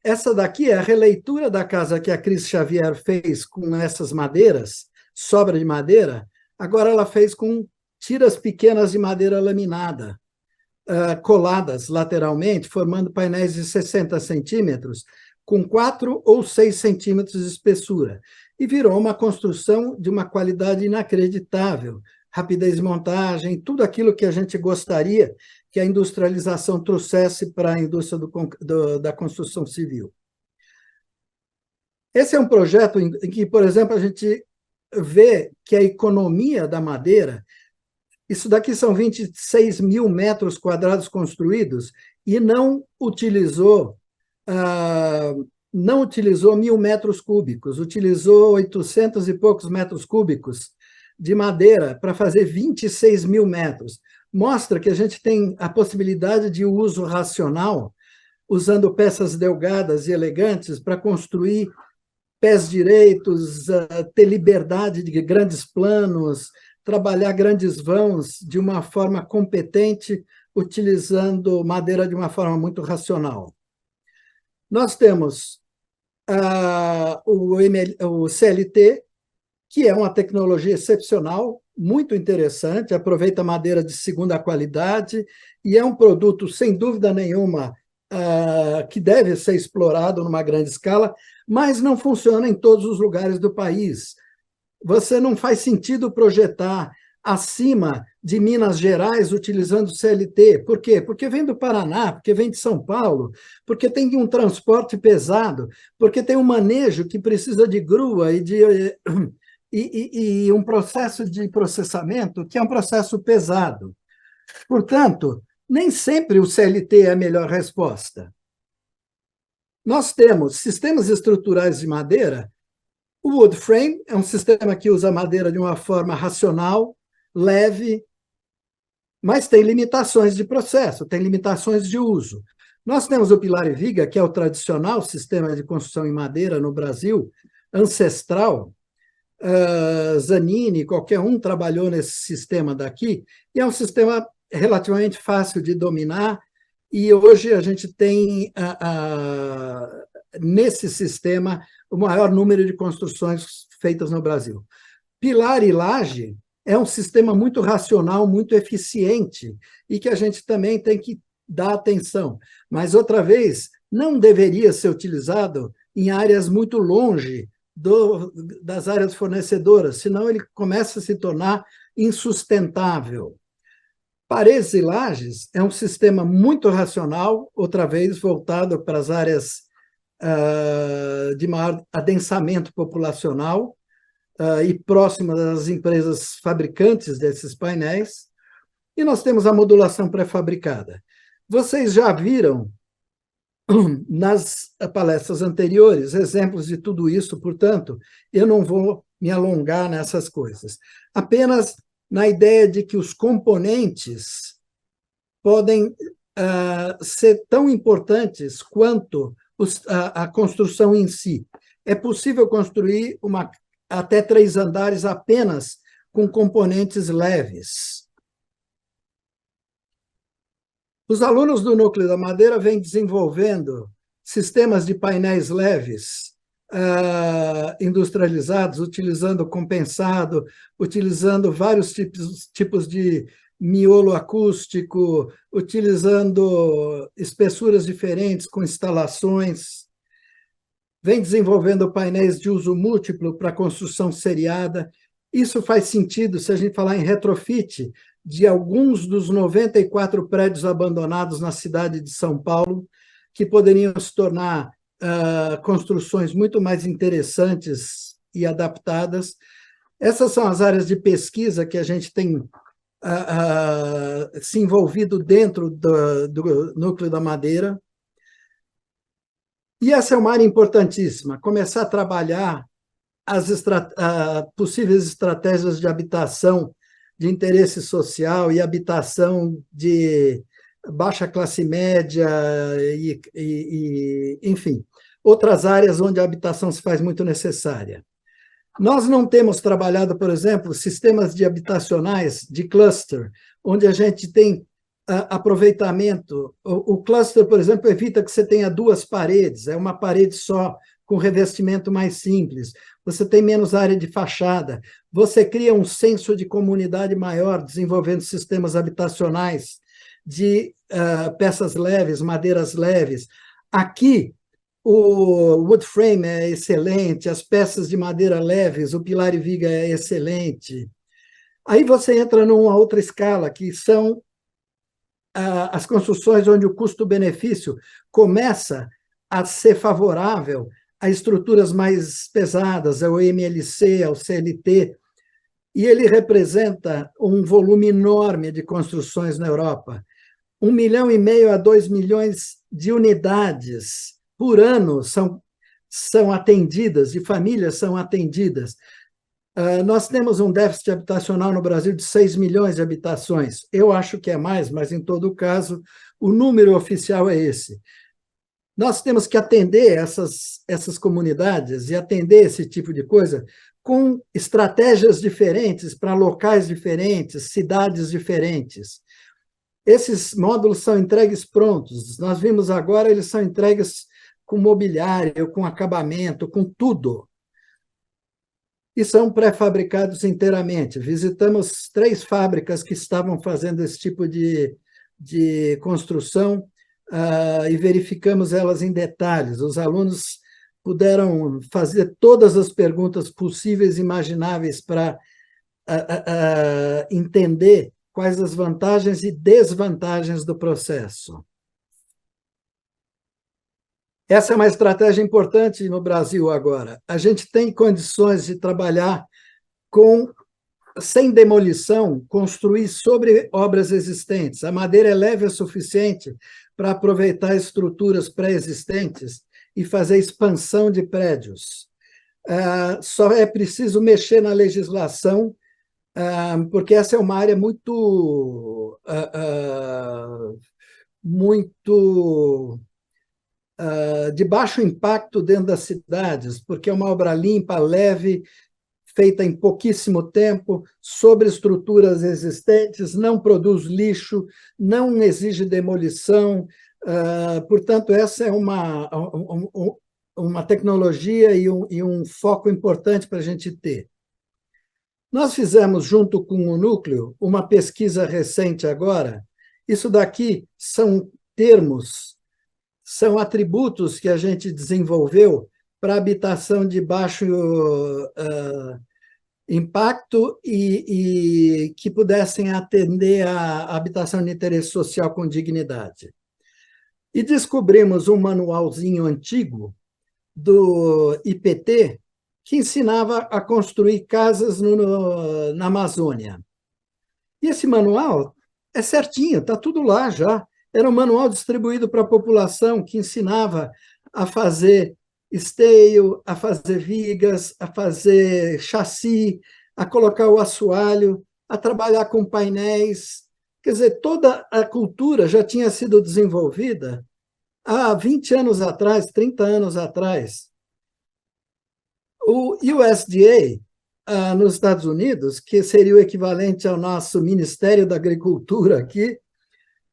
Essa daqui é a releitura da casa que a Cris Xavier fez com essas madeiras, sobra de madeira, agora ela fez com tiras pequenas de madeira laminada, coladas lateralmente, formando painéis de 60 centímetros, com 4 ou 6 centímetros de espessura, e virou uma construção de uma qualidade inacreditável, rapidez de montagem, tudo aquilo que a gente gostaria que a industrialização trouxesse para a indústria da construção civil. Esse é um projeto em que, por exemplo, a gente vê que a economia da madeira, isso daqui são 26 mil metros quadrados construídos, e não utilizou 1.000 metros cúbicos, utilizou 800 e poucos metros cúbicos de madeira para fazer 26 mil metros. Mostra que a gente tem a possibilidade de uso racional, usando peças delgadas e elegantes para construir pés direitos, ter liberdade de grandes planos, trabalhar grandes vãos de uma forma competente, utilizando madeira de uma forma muito racional. Nós temos o CLT, que é uma tecnologia excepcional, muito interessante, aproveita madeira de segunda qualidade e é um produto, sem dúvida nenhuma, que deve ser explorado numa grande escala, mas não funciona em todos os lugares do país. Você não faz sentido projetar acima de Minas Gerais utilizando CLT. Por quê? Porque vem do Paraná, porque vem de São Paulo, porque tem um transporte pesado, porque tem um manejo que precisa de grua e um processo de processamento que é um processo pesado. Portanto, nem sempre o CLT é a melhor resposta. Nós temos sistemas estruturais de madeira. O wood frame é um sistema que usa madeira de uma forma racional, leve, mas tem limitações de processo, tem limitações de uso. Nós temos o pilar e viga, que é o tradicional sistema de construção em madeira no Brasil, ancestral. Zanini, qualquer um trabalhou nesse sistema daqui, e é um sistema relativamente fácil de dominar, e hoje a gente tem, nesse sistema, o maior número de construções feitas no Brasil. Pilar e laje é um sistema muito racional, muito eficiente, e que a gente também tem que dar atenção. Mas, outra vez, não deveria ser utilizado em áreas muito longe das áreas fornecedoras, senão ele começa a se tornar insustentável. Paredes e lajes é um sistema muito racional, outra vez voltado para as áreas de maior adensamento populacional e próxima das empresas fabricantes desses painéis. E nós temos a modulação pré-fabricada. Vocês já viram nas palestras anteriores exemplos de tudo isso, portanto, eu não vou me alongar nessas coisas. Apenas na ideia de que os componentes podem ser tão importantes quanto a construção em si. É possível construir até 3 andares apenas com componentes leves. Os alunos do Núcleo da Madeira vêm desenvolvendo sistemas de painéis leves, industrializados, utilizando compensado, utilizando vários tipos de miolo acústico, utilizando espessuras diferentes com instalações. Vem desenvolvendo painéis de uso múltiplo para construção seriada. Isso faz sentido se a gente falar em retrofit de alguns dos 94 prédios abandonados na cidade de São Paulo, que poderiam se tornar construções muito mais interessantes e adaptadas. Essas são as áreas de pesquisa que a gente tem se envolvido dentro do Núcleo da Madeira. E essa é uma área importantíssima, começar a trabalhar possíveis estratégias de habitação de interesse social e habitação de baixa classe média, enfim, outras áreas onde a habitação se faz muito necessária. Nós não temos trabalhado, por exemplo, sistemas de habitacionais de cluster, onde a gente tem aproveitamento. O cluster, por exemplo, evita que você tenha duas paredes, é uma parede só, com revestimento mais simples. Você tem menos área de fachada. Você cria um senso de comunidade maior, desenvolvendo sistemas habitacionais de peças leves, madeiras leves. Aqui, o wood frame é excelente, as peças de madeira leves, o pilar e viga é excelente. Aí você entra numa outra escala, que são as construções onde o custo-benefício começa a ser favorável a estruturas mais pesadas, ao MLC, ao CLT, e ele representa um volume enorme de construções na Europa. 1,5 milhão a 2 milhões de unidades por ano são atendidas, de famílias são atendidas. Nós temos um déficit habitacional no Brasil de 6 milhões de habitações. Eu acho que é mais, mas, em todo caso, o número oficial é esse. Nós temos que atender essas comunidades e atender esse tipo de coisa com estratégias diferentes para locais diferentes, cidades diferentes. Esses módulos são entregues prontos. Nós vimos agora, eles são entregues com mobiliário, com acabamento, com tudo. E são pré-fabricados inteiramente. Visitamos 3 fábricas que estavam fazendo esse tipo de construção e verificamos elas em detalhes. Os alunos puderam fazer todas as perguntas possíveis e imagináveis para entender quais as vantagens e desvantagens do processo. Essa é uma estratégia importante no Brasil agora. A gente tem condições de trabalhar sem demolição, construir sobre obras existentes. A madeira é leve o suficiente para aproveitar estruturas pré-existentes e fazer expansão de prédios. Só é preciso mexer na legislação, porque essa é uma área muito de baixo impacto dentro das cidades, porque é uma obra limpa, leve, feita em pouquíssimo tempo, sobre estruturas existentes, não produz lixo, não exige demolição. Portanto, essa é uma tecnologia e um foco importante para a gente ter. Nós fizemos, junto com o Núcleo, uma pesquisa recente agora. Isso daqui são termos, são atributos que a gente desenvolveu para habitação de baixo impacto e que pudessem atender à habitação de interesse social com dignidade. E descobrimos um manualzinho antigo do IPT que ensinava a construir casas na Amazônia. E esse manual é certinho, está tudo lá já. Era um manual distribuído para a população que ensinava a fazer esteio, a fazer vigas, a fazer chassi, a colocar o assoalho, a trabalhar com painéis. Quer dizer, toda a cultura já tinha sido desenvolvida há 20 anos atrás, 30 anos atrás. O USDA, nos Estados Unidos, que seria o equivalente ao nosso Ministério da Agricultura aqui,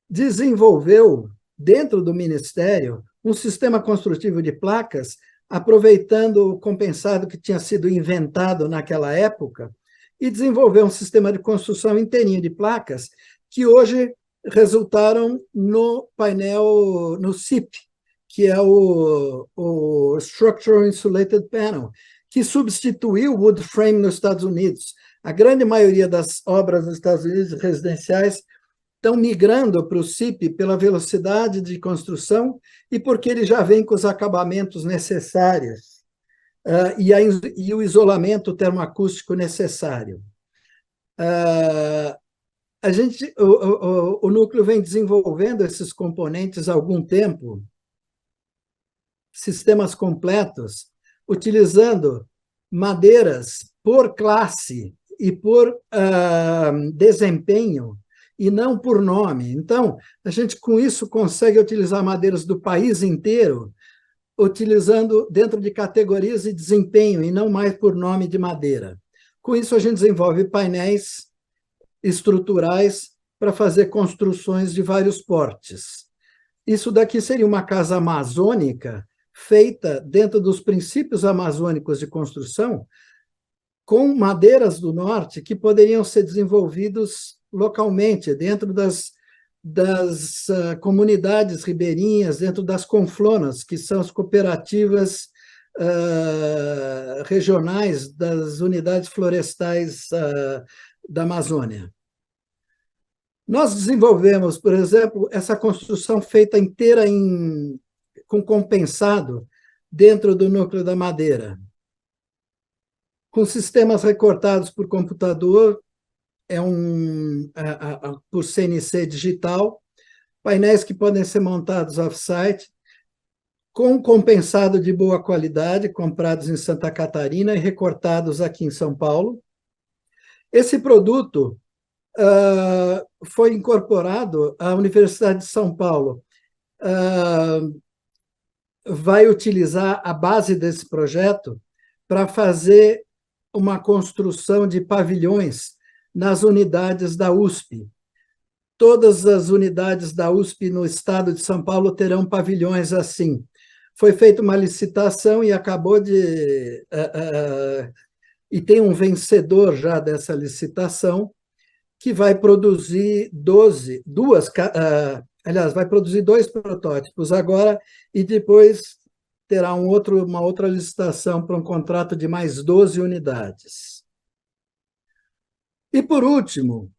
desenvolveu, dentro do Ministério, um sistema construtivo de placas, aproveitando o compensado que tinha sido inventado naquela época, e desenvolveu um sistema de construção inteirinho de placas, que hoje resultaram no painel, no SIP, que é o Structural Insulated Panel, que substituiu o wood frame nos Estados Unidos. A grande maioria das obras nos Estados Unidos residenciais estão migrando para o SIP pela velocidade de construção e porque ele já vem com os acabamentos necessários e o isolamento termoacústico necessário. O Núcleo vem desenvolvendo esses componentes há algum tempo, sistemas completos, utilizando madeiras por classe e por desempenho, e não por nome. Então, a gente, com isso, consegue utilizar madeiras do país inteiro, utilizando dentro de categorias de desempenho, e não mais por nome de madeira. Com isso, a gente desenvolve painéis estruturais para fazer construções de vários portes. Isso daqui seria uma casa amazônica feita dentro dos princípios amazônicos de construção, com madeiras do norte que poderiam ser desenvolvidos localmente, dentro das comunidades ribeirinhas, dentro das conflonas, que são as cooperativas regionais das unidades florestais da Amazônia. Nós desenvolvemos, por exemplo, essa construção feita inteira com compensado dentro do núcleo da madeira, com sistemas recortados por computador, por CNC digital, painéis que podem ser montados off-site, com compensado de boa qualidade, comprados em Santa Catarina e recortados aqui em São Paulo. Esse produto foi incorporado à Universidade de São Paulo. Vai utilizar a base desse projeto para fazer uma construção de pavilhões nas unidades da USP. Todas as unidades da USP no estado de São Paulo terão pavilhões assim. Foi feita uma licitação e acabou de... e tem um vencedor já dessa licitação, que vai produzir vai produzir 2 protótipos agora, e depois terá uma outra licitação para um contrato de mais 12 unidades. E, por último,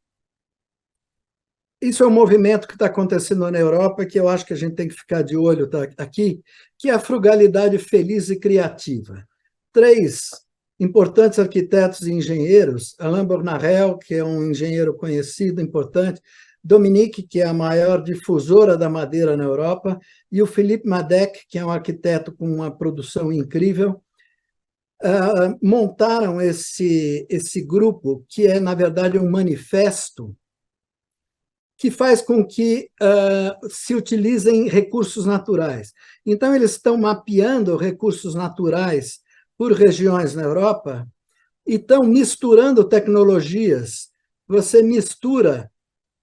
isso é um movimento que está acontecendo na Europa, que eu acho que a gente tem que ficar de olho aqui, que é a frugalidade feliz e criativa. 3 importantes arquitetos e engenheiros, Alain Bornarel, que é um engenheiro conhecido, importante, Dominique, que é a maior difusora da madeira na Europa, e o Philippe Madec, que é um arquiteto com uma produção incrível, montaram esse grupo, que é, na verdade, um manifesto que faz com que se utilizem recursos naturais. Então, eles estão mapeando recursos naturais por regiões na Europa e estão misturando tecnologias. Você mistura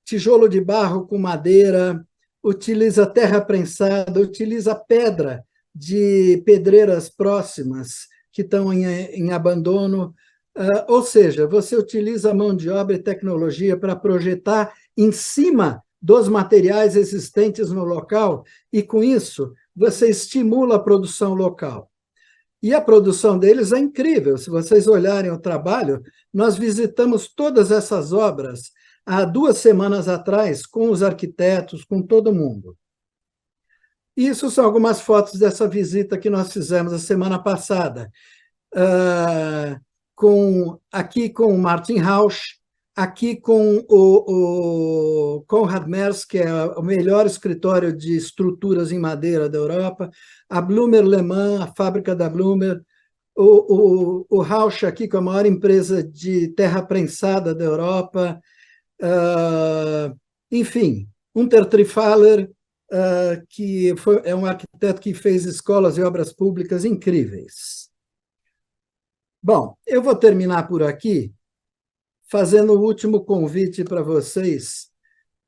tijolo de barro com madeira, utiliza terra prensada, utiliza pedra de pedreiras próximas que estão em abandono. Ou seja, você utiliza mão de obra e tecnologia para projetar em cima dos materiais existentes no local e, com isso, você estimula a produção local. E a produção deles é incrível. Se vocês olharem o trabalho, nós visitamos todas essas obras há 2 semanas atrás, com os arquitetos, com todo mundo. Isso são algumas fotos dessa visita que nós fizemos a semana passada. Aqui com o Martin Rausch, aqui com o Konrad Merz, que é o melhor escritório de estruturas em madeira da Europa, a Blumer Le Mans, a fábrica da Blumer, o Rausch aqui, com a maior empresa de terra prensada da Europa, enfim, Untertrifaller, que é um arquiteto que fez escolas e obras públicas incríveis. Bom, eu vou terminar por aqui, fazendo o último convite para vocês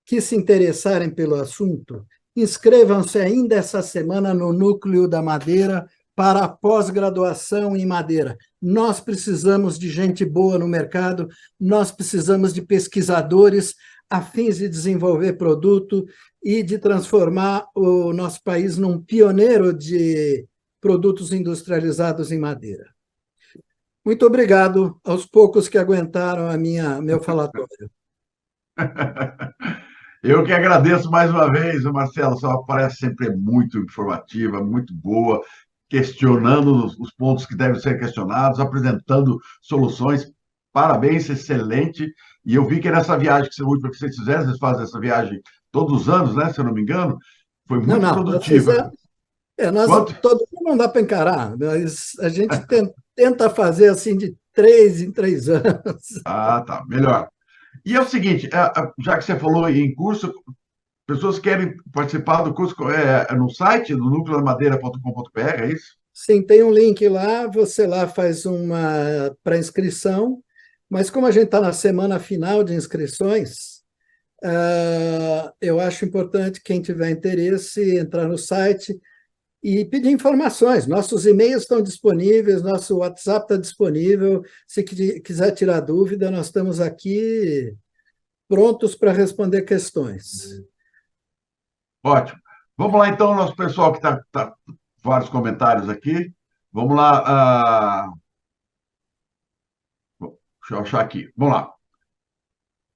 que se interessarem pelo assunto. Inscrevam-se ainda essa semana no Núcleo da Madeira para a pós-graduação em madeira. Nós precisamos de gente boa no mercado, nós precisamos de pesquisadores a fim de desenvolver produto e de transformar o nosso país num pioneiro de produtos industrializados em madeira. Muito obrigado aos poucos que aguentaram meu falatório.
Eu que agradeço mais uma vez, Marcelo. Sua palestra sempre é muito informativa, muito boa, questionando os pontos que devem ser questionados, apresentando soluções. Parabéns, excelente. E eu vi que nessa viagem que última que vocês fizeram, vocês fazem essa viagem todos os anos, né? Se eu não me engano, foi muito produtiva.
Todo mundo não dá para encarar, mas a gente tenta fazer assim de 3 em 3 anos.
Ah, tá, melhor. E é o seguinte, já que você falou em curso, pessoas querem participar do curso no site do núcleomadeira.com.br, é isso?
Sim, tem um link lá, você lá faz uma pré-inscrição, mas como a gente está na semana final de inscrições, eu acho importante quem tiver interesse entrar no site e pedir informações. Nossos e-mails estão disponíveis, nosso WhatsApp está disponível. Se quiser tirar dúvida, nós estamos aqui prontos para responder questões.
Ótimo. Vamos lá, então, nosso pessoal que está vários comentários aqui. Vamos lá. Deixa eu achar aqui. Vamos lá.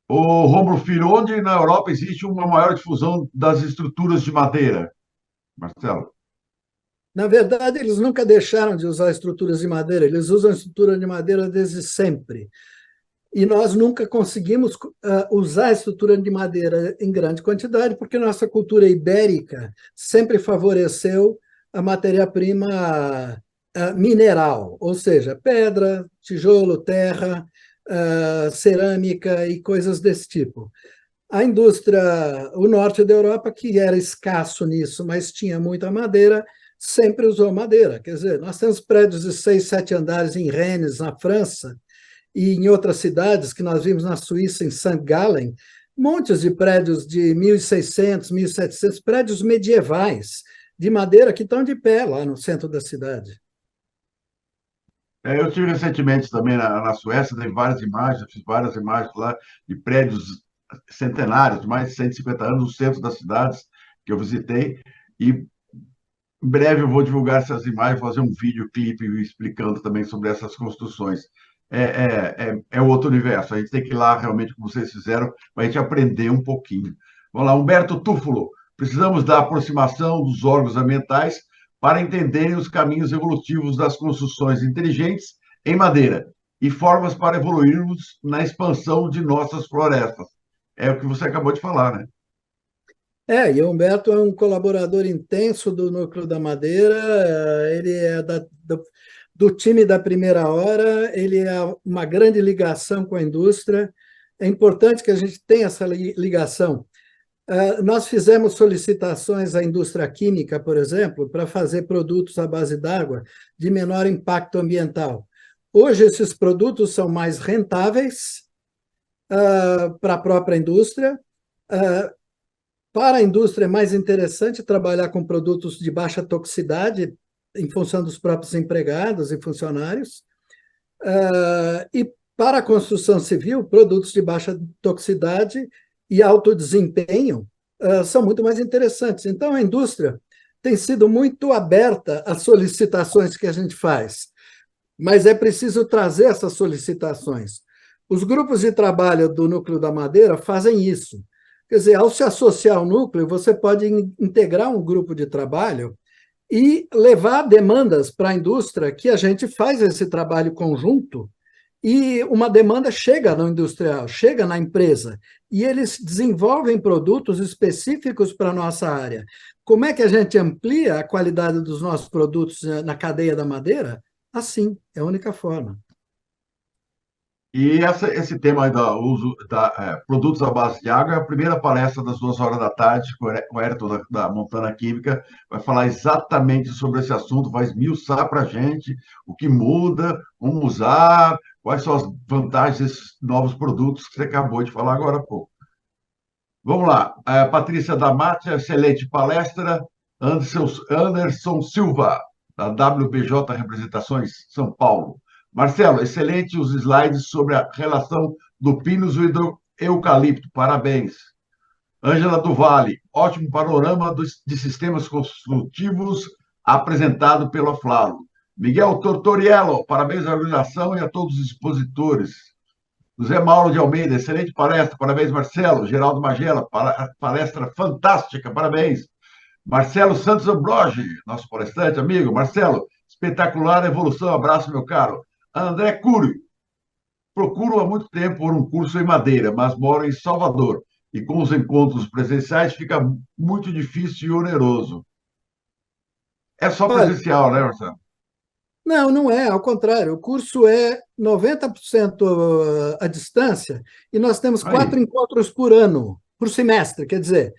O Rômulo Filho, onde na Europa existe uma maior difusão das estruturas de madeira? Marcelo.
Na verdade, eles nunca deixaram de usar estruturas de madeira, eles usam estrutura de madeira desde sempre. E nós nunca conseguimos usar a estrutura de madeira em grande quantidade, porque nossa cultura ibérica sempre favoreceu a matéria-prima mineral, ou seja, pedra, tijolo, terra, cerâmica e coisas desse tipo. A indústria, o norte da Europa, que era escasso nisso, mas tinha muita madeira, sempre usou madeira. Quer dizer, nós temos prédios de 6, 7 andares em Rennes, na França, e em outras cidades que nós vimos na Suíça, em St. Gallen, montes de prédios de 1.600, 1.700, prédios medievais de madeira que estão de pé lá no centro da cidade.
Eu estive recentemente também na Suécia, dei várias imagens, eu fiz várias imagens lá de prédios centenários, de mais de 150 anos, no centro das cidades que eu visitei. E em breve eu vou divulgar essas imagens, fazer um videoclipe explicando também sobre essas construções. É outro universo. A gente tem que ir lá realmente, como vocês fizeram, para a gente aprender um pouquinho. Vamos lá, Humberto Túfolo. Precisamos da aproximação dos órgãos ambientais para entenderem os caminhos evolutivos das construções inteligentes em madeira e formas para evoluirmos na expansão de nossas florestas. É o que você acabou de falar, né?
E o Humberto é um colaborador intenso do Núcleo da Madeira, ele é do time da primeira hora, ele é uma grande ligação com a indústria. É importante que a gente tenha essa ligação. Nós fizemos solicitações à indústria química, por exemplo, para fazer produtos à base d'água de menor impacto ambiental. Hoje, esses produtos são mais rentáveis para a própria indústria. Para a indústria é mais interessante trabalhar com produtos de baixa toxicidade, em função dos próprios empregados e funcionários. E para a construção civil, produtos de baixa toxicidade e alto desempenho são muito mais interessantes. Então, a indústria tem sido muito aberta às solicitações que a gente faz, mas é preciso trazer essas solicitações. Os grupos de trabalho do Núcleo da Madeira fazem isso. Quer dizer, ao se associar ao núcleo, você pode integrar um grupo de trabalho e levar demandas para a indústria, que a gente faz esse trabalho conjunto, e uma demanda chega no industrial, chega na empresa, e eles desenvolvem produtos específicos para a nossa área. Como é que a gente amplia a qualidade dos nossos produtos na cadeia da madeira? Assim, é a única forma.
E esse tema aí do uso da produtos à base de água é a primeira palestra das 2 horas da tarde, com o Ayrton da Montana Química, vai falar exatamente sobre esse assunto, vai esmiuçar para a gente o que muda, como usar, quais são as vantagens desses novos produtos que você acabou de falar agora há pouco. Vamos lá, a Patrícia Damati, excelente palestra, Anderson Silva, da WBJ Representações, São Paulo. Marcelo, excelente os slides sobre a relação do pinus e do eucalipto. Parabéns. Ângela do Vale, ótimo panorama de sistemas construtivos apresentado pela Flávio. Miguel Tortoriello, parabéns à organização e a todos os expositores. José Mauro de Almeida, excelente palestra. Parabéns, Marcelo. Geraldo Magela, palestra fantástica. Parabéns. Marcelo Santos Ambrogi, nosso palestrante, amigo. Marcelo, espetacular evolução. Abraço, meu caro. André Cury, procuro há muito tempo por um curso em Madeira, mas moro em Salvador. E com os encontros presenciais fica muito difícil e oneroso. É só
Olha,
presencial, né, Marcelo?
Não, não é, ao contrário, o curso é 90% à distância e nós temos
Aí,
4 encontros por ano, por semestre, quer dizer,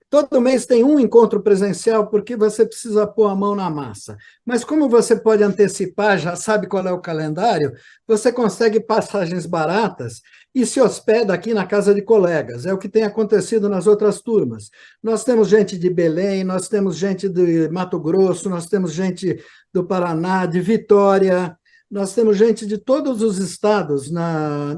todo mês tem um encontro presencial porque você precisa pôr a mão na massa. Mas como você pode antecipar, já sabe qual é o calendário, você consegue passagens baratas e se hospeda aqui na casa de colegas. É o que tem acontecido nas outras turmas. Nós temos gente de Belém, nós temos gente de Mato Grosso, nós temos gente do Paraná, de Vitória, nós temos gente de todos os estados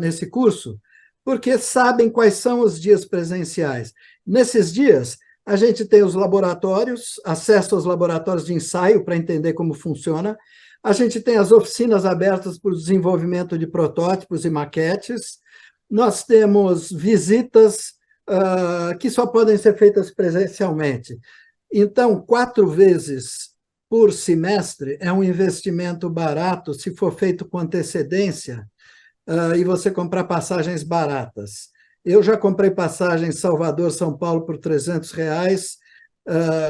nesse curso, porque sabem quais são os dias presenciais. Nesses dias, a gente tem os laboratórios, acesso aos laboratórios de ensaio para entender como funciona. A gente tem as oficinas abertas para o desenvolvimento de protótipos e maquetes. Nós temos visitas que só podem ser feitas presencialmente. Então, 4 vezes por semestre é um investimento barato se for feito com antecedência e você comprar passagens baratas. Eu já comprei passagem Salvador, São Paulo por R$ 300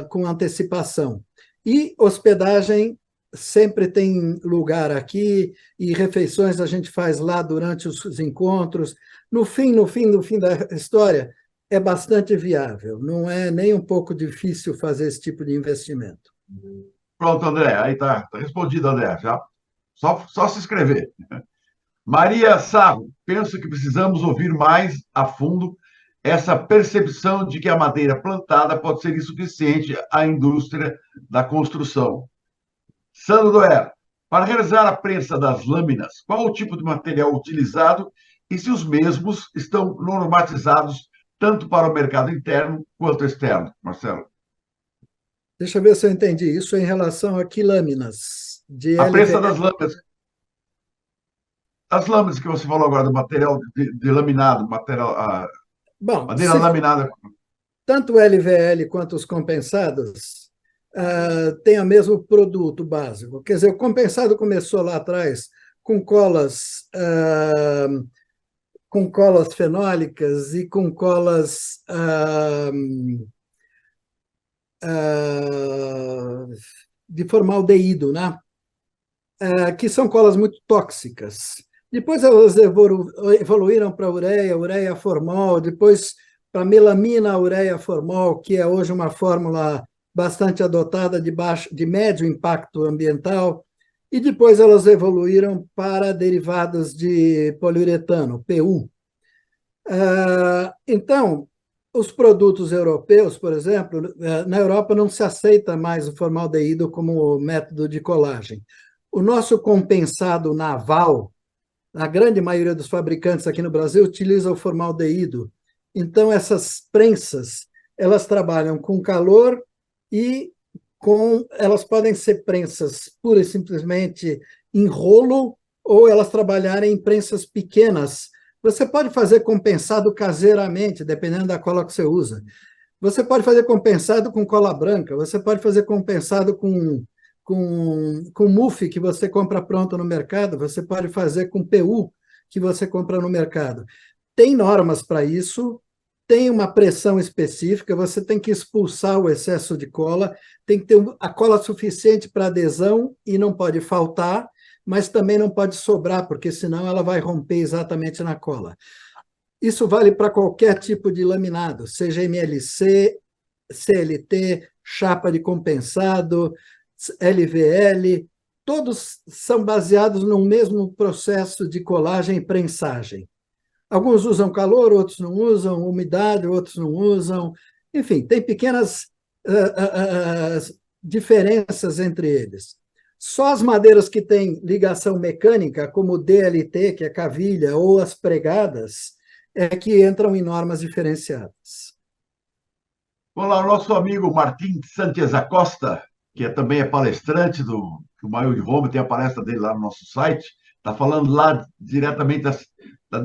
com antecipação. E hospedagem sempre tem lugar aqui e refeições a gente faz lá durante os encontros. No fim da história, é bastante viável. Não é nem um pouco difícil fazer esse tipo de investimento.
pronto, André. Aí tá respondido, André. Já, só se inscrever. Maria Sarro, penso que precisamos ouvir mais a fundo essa percepção de que a madeira plantada pode ser insuficiente à indústria da construção. Sandro Doer, para realizar a prensa das lâminas, qual o tipo de material utilizado e se os mesmos estão normatizados tanto para o mercado interno quanto externo? Marcelo.
Deixa eu ver se eu entendi. Isso é em relação a que lâminas? De
A prensa
LVE?
das lâminas, as lâminas que você falou agora, do material de laminado, material, a
Bom,
madeira laminada.
tanto o LVL quanto os compensados têm o mesmo produto básico. Quer dizer, o compensado começou lá atrás com colas fenólicas e com colas de formaldeído, né? Que são colas muito tóxicas. Depois elas evoluíram para ureia, ureia formol, depois para melamina ureia formol, que é hoje uma fórmula bastante adotada de médio impacto ambiental, e depois elas evoluíram para derivados de poliuretano, PU. Então, os produtos europeus, por exemplo, na Europa não se aceita mais o formaldeído como método de colagem. O nosso compensado naval, a grande maioria dos fabricantes aqui no Brasil utiliza o formaldeído. Então, essas prensas, elas trabalham com calor e elas podem ser prensas pura e simplesmente em rolo, ou elas trabalharem em prensas pequenas. Você pode fazer compensado caseiramente, dependendo da cola que você usa. Você pode fazer compensado com cola branca, você pode fazer compensado com muff que você compra pronto no mercado, você pode fazer com PU que você compra no mercado. Tem normas para isso, tem uma pressão específica, você tem que expulsar o excesso de cola, tem que ter a cola suficiente para adesão e não pode faltar, mas também não pode sobrar, porque senão ela vai romper exatamente na cola. Isso vale para qualquer tipo de laminado, seja MLC, CLT, chapa de compensado, LVL, todos são baseados no mesmo processo de colagem e prensagem. Alguns usam calor, outros não usam, umidade, outros não usam. Enfim, tem pequenas diferenças entre eles. Só as madeiras que têm ligação mecânica, como o DLT, que é cavilha, ou as pregadas, é que entram em normas diferenciadas.
Vamos lá, o nosso amigo Martim Sanches Acosta, que também é palestrante do Maio de Roma, tem a palestra dele lá no nosso site, está falando lá diretamente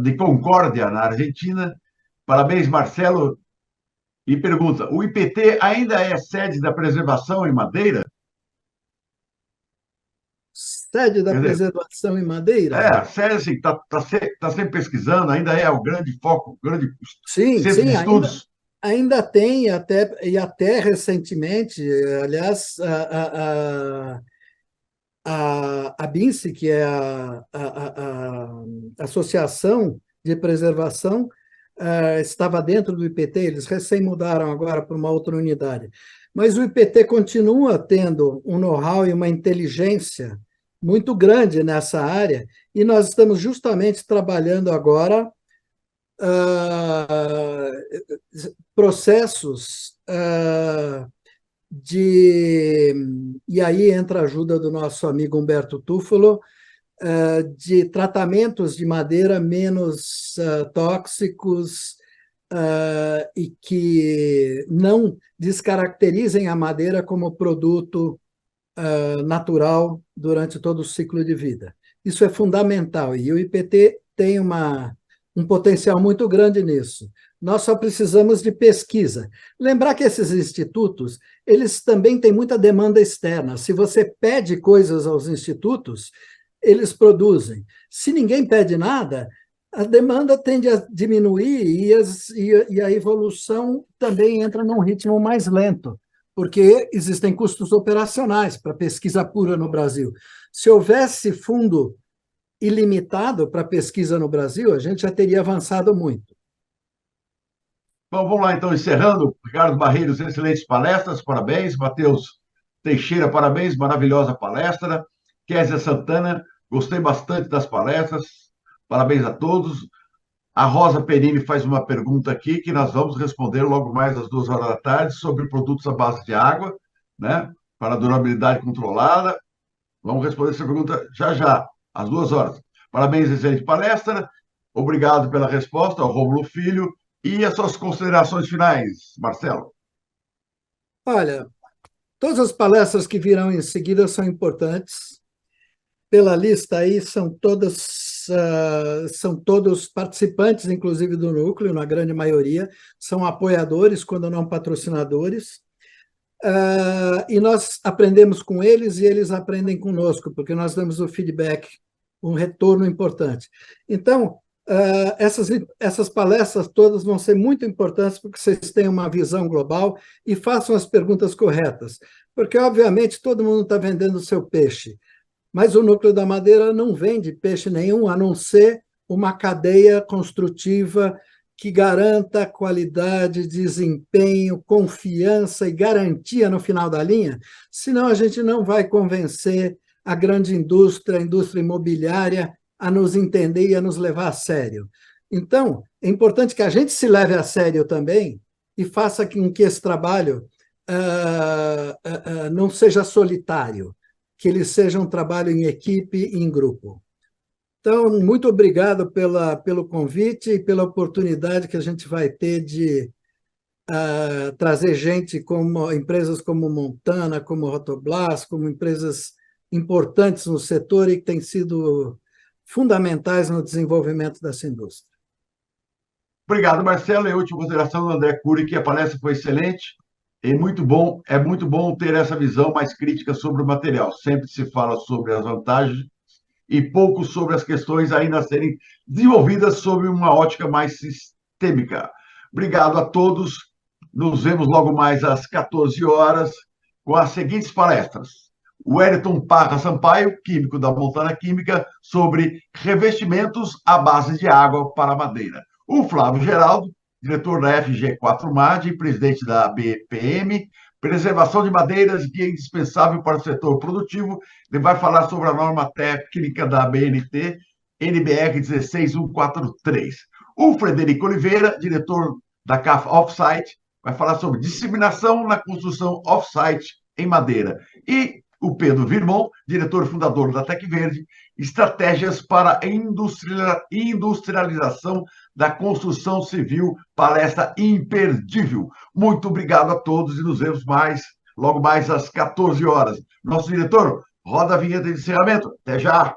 de Concórdia, na Argentina. Parabéns, Marcelo. E pergunta: o IPT ainda é sede da preservação em madeira?
Sede da
Quer dizer,
preservação em madeira?
sede assim, tá sempre pesquisando, ainda é o grande foco, o grande
Sim,
centro de
sim,
estudos.
ainda tem, e até recentemente, aliás, a BINSE, que é a Associação de Preservação, estava dentro do IPT, eles recém mudaram agora para uma outra unidade. Mas o IPT continua tendo um know-how e uma inteligência muito grande nessa área, e nós estamos justamente trabalhando agora processos e aí entra a ajuda do nosso amigo Humberto Túfolo, de tratamentos de madeira menos tóxicos e que não descaracterizem a madeira como produto natural durante todo o ciclo de vida. Isso é fundamental, e o IPT tem um potencial muito grande nisso. Nós só precisamos de pesquisa. Lembrar que esses institutos, eles também têm muita demanda externa. Se você pede coisas aos institutos, eles produzem. Se ninguém pede nada, a demanda tende a diminuir e a evolução também entra num ritmo mais lento, porque existem custos operacionais para pesquisa pura no Brasil. Se houvesse fundo ilimitado para pesquisa no Brasil, a gente já teria avançado muito.
Bom, vamos lá, então, encerrando. Ricardo Barreiros, excelentes palestras, parabéns. Matheus Teixeira, parabéns, maravilhosa palestra. Kézia Santana, gostei bastante das palestras, parabéns a todos. A Rosa Perini faz uma pergunta aqui que nós vamos responder logo mais às 2 horas da tarde sobre produtos à base de água, né, para durabilidade controlada. Vamos responder essa pergunta já já, às 2 horas. Parabéns, excelente palestra. Obrigado pela resposta ao Rômulo Filho. E as suas considerações finais, Marcelo?
Olha, todas as palestras que virão em seguida são importantes. Pela lista aí, são todos participantes, inclusive do núcleo, na grande maioria, são apoiadores, quando não patrocinadores. E nós aprendemos com eles e eles aprendem conosco, porque nós damos o feedback, um retorno importante. Então, essas palestras todas vão ser muito importantes porque vocês tenham uma visão global e façam as perguntas corretas, porque, obviamente, todo mundo está vendendo o seu peixe, mas o Núcleo da Madeira não vende peixe nenhum, a não ser uma cadeia construtiva que garanta qualidade, desempenho, confiança e garantia no final da linha, senão a gente não vai convencer a grande indústria, a indústria imobiliária, a nos entender e a nos levar a sério. Então, é importante que a gente se leve a sério também e faça com que esse trabalho não seja solitário, que ele seja um trabalho em equipe e em grupo. Então, muito obrigado pelo convite e pela oportunidade que a gente vai ter de trazer gente como empresas como Montana, como Rotoblas, como empresas importantes no setor e que têm sido fundamentais no desenvolvimento dessa indústria.
Obrigado, Marcelo. E a última consideração do André Cury, que a palestra foi excelente e é muito bom ter essa visão mais crítica sobre o material. Sempre se fala sobre as vantagens e pouco sobre as questões ainda a serem desenvolvidas sob uma ótica mais sistêmica. Obrigado a todos. Nos vemos logo mais às 14 horas com as seguintes palestras. O Wellington Parra Sampaio, químico da Montana Química, sobre revestimentos à base de água para madeira. O Flávio Geraldo, diretor da FG4MAD e presidente da BPM, preservação de madeiras, guia indispensável para o setor produtivo. Ele vai falar sobre a norma técnica da BNT, NBR 16143. O Frederico Oliveira, diretor da CAF Offsite, vai falar sobre disseminação na construção offsite em madeira. E o Pedro Virmão, diretor fundador da Tec Verde, estratégias para a industrialização da construção civil, palestra imperdível. Muito obrigado a todos e nos vemos logo mais às 14 horas. Nosso diretor, roda a vinheta de encerramento. Até já!